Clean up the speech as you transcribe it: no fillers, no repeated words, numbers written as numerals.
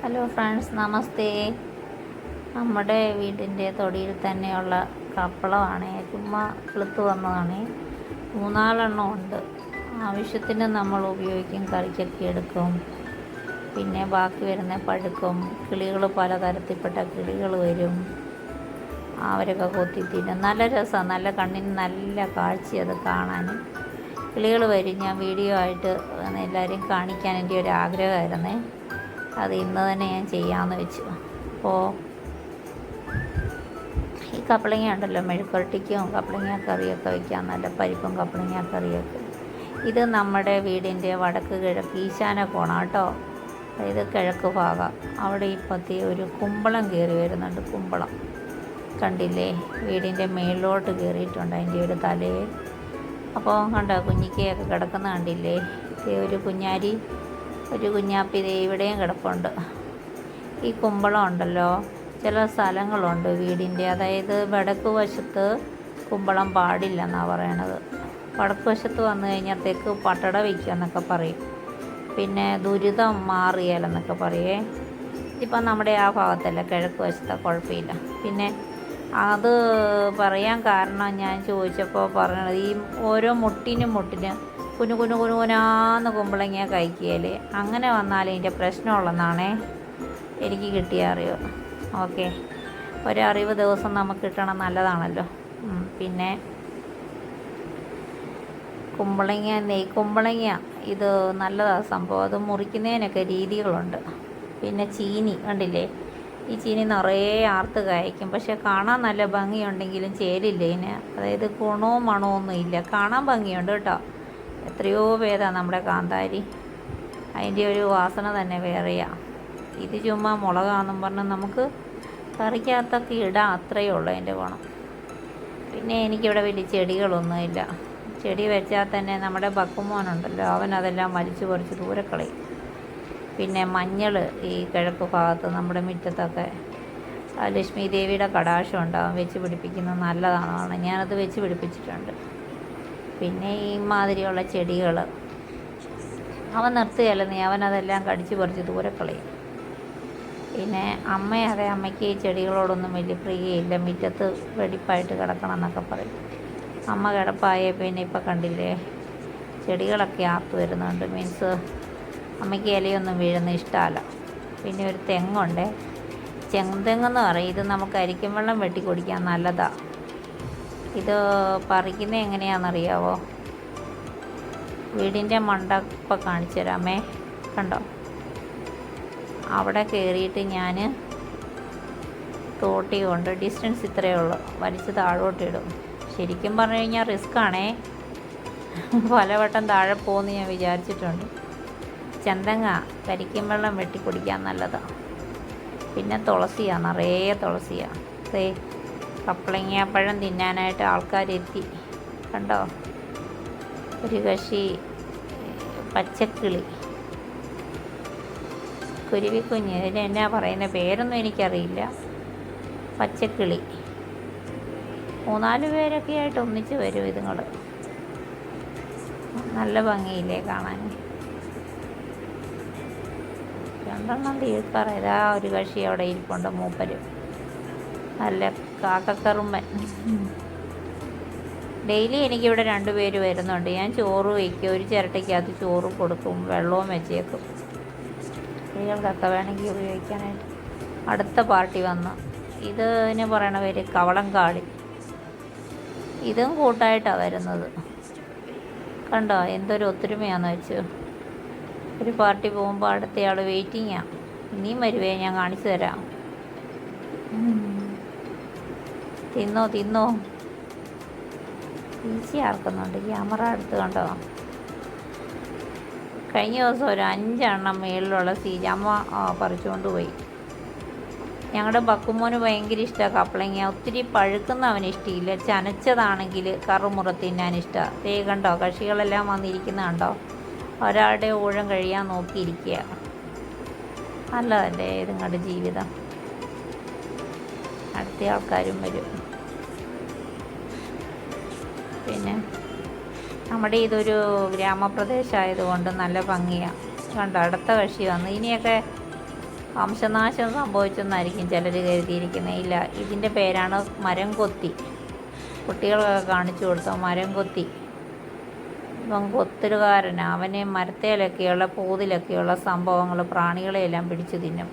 Hello friends, നമസ്തേ. നമ്മുടെ വീടിൻ്റെ തൊടിയിൽ തന്നെയുള്ള കപ്പളമാണ്. ചുമ്മാ കിളുത്ത് വന്നതാണ്. 3-4 ഉണ്ട്. ആവശ്യത്തിന് നമ്മൾ ഉപയോഗിക്കും, കറിക്കൊക്കെ എടുക്കും. പിന്നെ ബാക്കി വരുന്ന പഴുക്കും. കിളികൾ, പലതരത്തിൽപ്പെട്ട കിളികൾ വരും. അവരൊക്കെ കൊത്തി തിന്നും. നല്ല രസമാണ്, നല്ല കണ്ണിന് നല്ല കാഴ്ച അത് കാണാൻ. കിളികൾ വരും. ഞാൻ വീഡിയോ ആയിട്ട് എല്ലാവരെയും കാണിക്കാൻ എൻ്റെ ഒരു ആഗ്രഹമായിരുന്നേ. അത് ഇന്ന് തന്നെ ഞാൻ ചെയ്യാമെന്ന് വെച്ചു. അപ്പോൾ ഈ കപ്പളങ്ങ ഉണ്ടല്ലോ, മെഴുക്കുരട്ടിക്കും കപ്പളങ്ങ കറിയൊക്കെ വയ്ക്കാം. നല്ല പരിപ്പും കപ്പളങ്ങ കറിയൊക്കെ. ഇത് നമ്മുടെ വീടിൻ്റെ വടക്ക് കിഴക്ക് ഈശാന കോണം കേട്ടോ. അതായത് കിഴക്ക് ഭാഗം. അവിടെ ഇപ്പോഴത്തെ ഒരു കുമ്പളം കയറി വരുന്നുണ്ട്. കുമ്പളം കണ്ടില്ലേ? വീടിൻ്റെ മേളിലോട്ട് കയറിയിട്ടുണ്ട് അതിൻ്റെ ഒരു തലയെ. അപ്പോൾ കണ്ടോ, കുഞ്ഞിക്കയൊക്കെ കിടക്കുന്ന കണ്ടില്ലേ? ഒരു കുഞ്ഞാരി, ഒരു കുഞ്ഞാപ്പി ഇവിടെയും കിടപ്പുണ്ട്. ഈ കുമ്പളം ഉണ്ടല്ലോ, ചില സ്ഥലങ്ങളുണ്ട് വീടിൻ്റെ, അതായത് വടക്ക് വശത്ത് കുമ്പളം പാടില്ലെന്നാണ് പറയണത്. വടക്ക് വശത്ത് വന്നു കഴിഞ്ഞാൽ തെക്ക് പട്ടട വയ്ക്കുക എന്നൊക്കെ പറയും. പിന്നെ ദുരിതം മാറിയാലെന്നൊക്കെ പറയേ. ഇപ്പം നമ്മുടെ ആ ഭാഗത്തല്ല, കിഴക്ക് വശത്തെ കുഴപ്പമില്ല. പിന്നെ അത് പറയാൻ കാരണം ഞാൻ ചോദിച്ചപ്പോൾ പറഞ്ഞത്, ഈ ഓരോ മുട്ടിനും കുനുകുനാന്ന് കുമ്പളങ്ങ കഴിക്കുകയല്ലേ, അങ്ങനെ വന്നാൽ ഇതിൻ്റെ പ്രശ്നമുള്ളതെന്നാണേ എനിക്ക് കിട്ടിയ അറിവ്. ഓക്കെ, ഒരറിവ് ദിവസം നമുക്ക് കിട്ടണം, നല്ലതാണല്ലോ. പിന്നെ കുമ്പളങ്ങ ഇത് നല്ലതാണ് സംഭവം. അത് മുറിക്കുന്നതിനൊക്കെ രീതികളുണ്ട്. പിന്നെ ചീനി കണ്ടില്ലേ? ഈ ചീനി നിറയെ ആർത്ത് കായ്ക്കും. പക്ഷെ കാണാൻ നല്ല ഭംഗിയുണ്ടെങ്കിലും ചേലില്ല ഇതിന്. അതായത് ഗുണവും മണമൊന്നും ഇല്ല. കാണാൻ ഭംഗിയുണ്ട് കേട്ടോ. എത്രയോ ഭേദമാണ് നമ്മുടെ കാന്താരി. അതിൻ്റെ ഒരു വാസന തന്നെ വേറെയാണ്. ഇത് ചുമ്മാ മുളകാണെന്നും പറഞ്ഞ് നമുക്ക് കറിക്കകത്തൊക്കെ ഇടാം, അത്രയേ ഉള്ളൂ അതിൻ്റെ ഗുണം. പിന്നെ എനിക്കിവിടെ വലിയ ചെടികളൊന്നുമില്ല. ചെടി വെച്ചാൽ തന്നെ നമ്മുടെ ബക്കുമോനുണ്ടല്ലോ, അവൻ അതെല്ലാം വലിച്ചു പറിച്ച് ദൂരെ കളയും. പിന്നെ മഞ്ഞൾ ഈ കിഴക്ക് ഭാഗത്ത് നമ്മുടെ മുറ്റത്തൊക്കെ ലക്ഷ്മി ദേവിയുടെ കടാക്ഷം ഉണ്ടാവും. വെച്ച് പിടിപ്പിക്കുന്നത് നല്ലതാണ്. ഞാനത് വെച്ച് പിടിപ്പിച്ചിട്ടുണ്ട്. പിന്നെ ഈ മാതിരിയുള്ള ചെടികൾ അവൻ നിർത്തുകയല്ല, അവനതെല്ലാം കടിച്ചു പറിച്ച് ദൂരെ കളയും. പിന്നെ അമ്മയ്ക്ക് ഈ ചെടികളോടൊന്നും വലിയ പ്രിയയില്ല. മുറ്റത്ത് വെടിപ്പായിട്ട് കിടക്കണം എന്നൊക്കെ പറയും. അമ്മ കിടപ്പായ പിന്നെ ഇപ്പം കണ്ടില്ലേ, ചെടികളൊക്കെ ആർത്ത് വരുന്നുണ്ട്. മീൻസ് അമ്മയ്ക്ക് ഇലയൊന്നും വീഴുന്ന ഇഷ്ടമല്ല. പിന്നെ ഒരു തെങ്ങുണ്ട്, ചെന്തെങ്ങെന്ന് പറയും. ഇത് നമുക്ക് അരിക്കും വെള്ളം വെട്ടി കുടിക്കാൻ നല്ലതാണ്. ഇത് പറിക്കുന്നത് എങ്ങനെയാണെന്നറിയാവോ? വീടിൻ്റെ മണ്ട ഇപ്പം കാണിച്ചു തരാമേ. കണ്ടോ, അവിടെ കയറിയിട്ട് ഞാൻ തോട്ടി കൊണ്ട് ഡിസ്റ്റൻസ് ഇത്രയേ ഉള്ളൂ, വലിച്ച് താഴോട്ടിടും. ശരിക്കും പറഞ്ഞു കഴിഞ്ഞാൽ റിസ്ക്കാണേ. പലവട്ടം താഴെ പോകുമെന്ന് ഞാൻ വിചാരിച്ചിട്ടുണ്ട്. ചെന്തങ്ങ കരിക്കും വെള്ളം വെട്ടി കുടിക്കാൻ നല്ലതാണ്. പിന്നെ തുളസിയാണ്, നിറയെ തുളസിയാണ്. കപ്പളങ്ങാപ്പഴം തിന്നാനായിട്ട് ആൾക്കാരെത്തി. കണ്ടോ, ഒരു കക്ഷി പച്ചക്കിളി, കുരുവിക്കുഞ്ഞ്, ഇതിന് എന്നാ പറയുന്ന പേരൊന്നും എനിക്കറിയില്ല. പച്ചക്കിളി 3-4 പേരൊക്കെ ആയിട്ട് ഒന്നിച്ച് വരും ഇതുങ്ങൾ. നല്ല ഭംഗിയില്ലേ കാണാൻ? 2 തീർക്കാറ്. ഏതാ ഒരു കക്ഷി അവിടെ ഇരിപ്പുണ്ട്, മൂപ്പര് നല്ല കാക്കക്കറുമ്പൻ. ഡെയിലി എനിക്കിവിടെ 2 പേര് വരുന്നുണ്ട്. ഞാൻ ചോറ് വയ്ക്കും, ഒരു ചിരട്ടയ്ക്കകത്ത് ചോറ് കൊടുക്കും, വെള്ളവും വെച്ചേക്കും. സ്ത്രീകൾക്കൊക്കെ വേണമെങ്കിൽ ഉപയോഗിക്കാനായിട്ട്. അടുത്ത പാർട്ടി വന്നു. ഇതിന് പറയണ പേര് കവളങ്കാളി. ഇതും കൂട്ടായിട്ടാണ് വരുന്നത്. കണ്ടോ എന്തൊരു ഒത്തൊരുമയാണെന്ന് വെച്ച്. ഒരു പാർട്ടി പോകുമ്പോൾ അടുത്തയാൾ വെയിറ്റിങ്ങാണ്. ഇനിയും വരുവേ, ഞാൻ കാണിച്ചു തരാം. തിന്നോ. ഈച്ചി ആർക്കുന്നുണ്ട്. ക്യാമറ എടുത്ത് കണ്ടോ. കഴിഞ്ഞ ദിവസം ഒരു 5 എണ്ണം മേളിലുള്ള അമ്മ പറിച്ചുകൊണ്ട് പോയി. ഞങ്ങളുടെ ബക്കുമോന് ഭയങ്കര ഇഷ്ടമാണ് കപ്പളങ്ങ. ഒത്തിരി പഴുക്കുന്ന അവന് ഇഷ്ടമില്ല. ചനച്ചതാണെങ്കിൽ കറുമുറ തിന്നാൻ ഇഷ്ടമാണ്. കണ്ടോ, കക്ഷികളെല്ലാം വന്നിരിക്കുന്ന കണ്ടോ. ഒരാളുടെ ഊഴം കഴിയാൻ നോക്കിയിരിക്കുക. നല്ലതല്ലേ ഇതുങ്ങളുടെ ജീവിതം? അടുത്ത ആൾക്കാരും വരും. പിന്നെ നമ്മുടെ ഇതൊരു ഗ്രാമപ്രദേശമായതുകൊണ്ട് നല്ല ഭംഗിയാണ്. കണ്ടോ, അടുത്ത കക്ഷി വന്നു. ഇനിയൊക്കെ വംശനാശം സംഭവിച്ചെന്നായിരിക്കും ചിലർ കരുതിയിരിക്കുന്നത്. ഇല്ല, ഇതിൻ്റെ പേരാണ് മരം കൊത്തി. കുട്ടികൾക്കൊക്കെ കാണിച്ചു കൊടുത്തോ മരം കൊത്തി. ഇവൻ കൊത്തലുകാരനാണ്. അവന് മരത്തേലൊക്കെയുള്ള പൂതിലൊക്കെയുള്ള സംഭവങ്ങൾ പ്രാണികളെയെല്ലാം പിടിച്ചു തിന്നും.